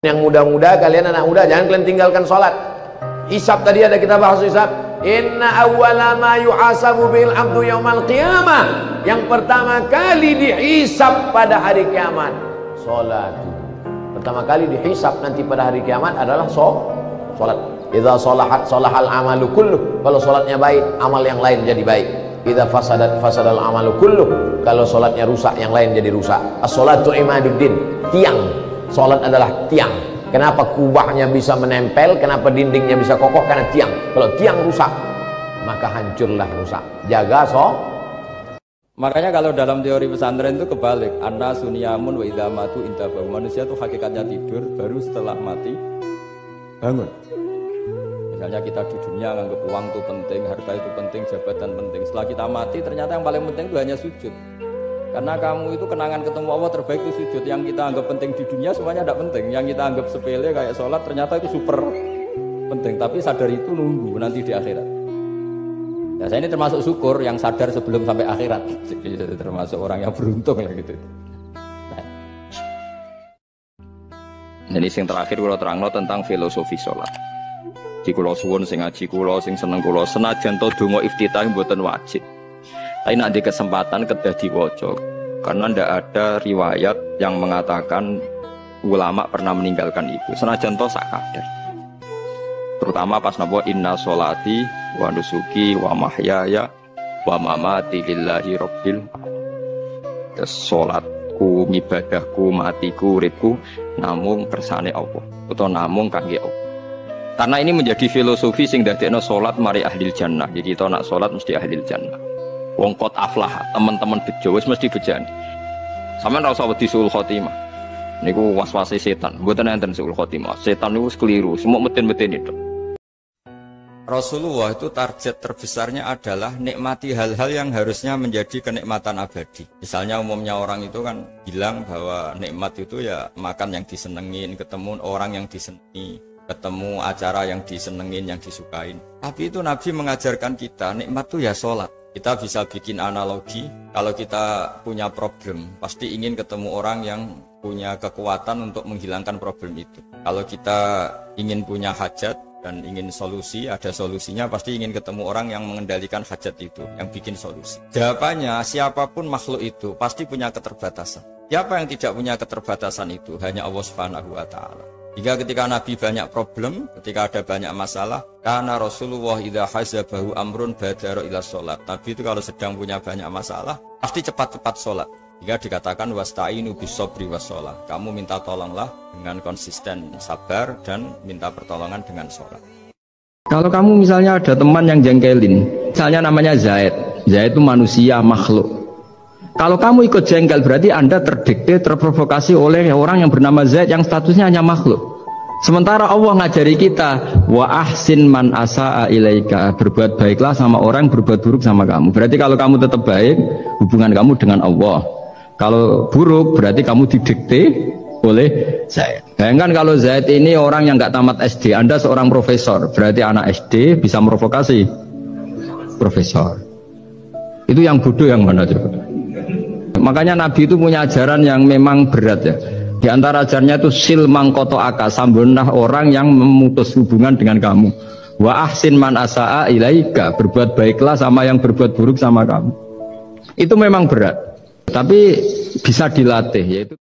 Yang muda-muda, kalian anak muda, jangan kalian tinggalkan sholat. Hisab tadi ada kita bahas hisab. Inna awwala ma yuhasabu bil abdu yaumal qiyamah. Yang pertama kali dihisab pada hari kiamat, sholat. Pertama kali dihisab nanti pada hari kiamat adalah sholat. Idza sholahat sholahal amalu kulluh. Kalau sholatnya baik, amal yang lain jadi baik. Idza fasadat fasadal amalu kulluh. Kalau sholatnya rusak, yang lain jadi rusak. As-sholatu imaduddin, tiang. Sholat adalah tiang. Kenapa kubahnya bisa menempel? Kenapa dindingnya bisa kokoh? Karena tiang. Kalau tiang rusak, maka hancurlah rusak. Jaga Makanya kalau dalam teori pesantren itu kebalik. Anna sunyamun wa idza matu intabahu. Manusia itu hakikatnya tidur, baru setelah mati bangun. Misalnya kita di dunia nganggap uang itu penting, harta itu penting, jabatan penting. Setelah kita mati, ternyata yang paling penting itu hanya sujud. Karena kamu itu kenangan ketemu Allah terbaik itu sujud. Yang kita anggap penting di dunia semuanya tidak penting. Yang kita anggap sepele kayak sholat ternyata itu super penting. Tapi sadar itu nunggu nanti di akhirat. Ya, saya ini termasuk syukur yang sadar sebelum sampai akhirat. Jadi termasuk orang yang beruntung ya gitu. Nah. Jadi yang terakhir kalau terangno tentang filosofi sholat. Di kula suwun sing ngaji kula sing seneng kula senajan to donga iftitah mboten wajib. Tapi nak di kesempatan kedah diwaca karena ndak ada riwayat yang mengatakan ulama pernah meninggalkan itu. Senajan to sak kadar. Terutama pas napa inna sholati wa nusuki wa mahyaya wa mamati lillahi rabbil alamin. Salatku, ibadahku, matiku, uripku namung kersane Allah utawa namung kangge Allah. Karena ini menjadi filosofi sing dadekno salat mari ahlil jannah. Jadi kita nak salat mesti ahlil jannah. Wong kot aflah, teman-teman bejo wis mesti bejani. Sampeyan ora usah wedi suul khotimah. Niku was-wase setan. Mboten enten suul khotimah. Setan niku keliru, semua meten-meten itu. Rasulullah itu target terbesarnya adalah nikmati hal-hal yang harusnya menjadi kenikmatan abadi. Misalnya umumnya orang itu kan bilang bahwa nikmat itu ya makan yang disenengin, ketemu orang yang disenangi, ketemu acara yang disenengin, yang disukain. Tapi itu Nabi mengajarkan kita nikmat itu ya sholat. Kita bisa bikin analogi, kalau kita punya problem, pasti ingin ketemu orang yang punya kekuatan untuk menghilangkan problem itu. Kalau kita ingin punya hajat dan ingin solusi, ada solusinya, pasti ingin ketemu orang yang mengendalikan hajat itu, yang bikin solusi. Jawabannya, siapapun makhluk itu pasti punya keterbatasan. Siapa yang tidak punya keterbatasan itu? Hanya Allah Subhanahu wa Ta'ala. Hingga ketika Nabi banyak problem, ketika ada banyak masalah, karena Rasulullah idza hazabahu amrun badara ila sholat. Nabi itu kalau sedang punya banyak masalah, pasti cepat-cepat sholat. Hingga dikatakan wasta'inu bisobri washolat. Kamu minta tolonglah dengan konsisten sabar dan minta pertolongan dengan sholat. Kalau kamu misalnya ada teman yang jengkelin, misalnya namanya Zaid. Zaid itu manusia, makhluk. Kalau kamu ikut jengkel berarti Anda terdikte, terprovokasi oleh orang yang bernama Zaid yang statusnya hanya makhluk. Sementara Allah ngajari kita wa ahsin man asa'a ilaika, berbuat baiklah sama orang berbuat buruk sama kamu. Berarti kalau kamu tetap baik, hubungan kamu dengan Allah. Kalau buruk berarti kamu didikte oleh Zaid. Bayangkan kalau Zaid ini orang yang nggak tamat SD, Anda seorang profesor, berarti anak SD bisa memprovokasi profesor. Itu yang bodoh yang mana coba? Makanya Nabi itu punya ajaran yang memang berat ya. Di antara ajarannya itu sil mangkoto aka, sambunlah orang yang memutus hubungan dengan kamu. Wa ahsin man asa'a ilaika, berbuat baiklah sama yang berbuat buruk sama kamu. Itu memang berat, tapi bisa dilatih yaitu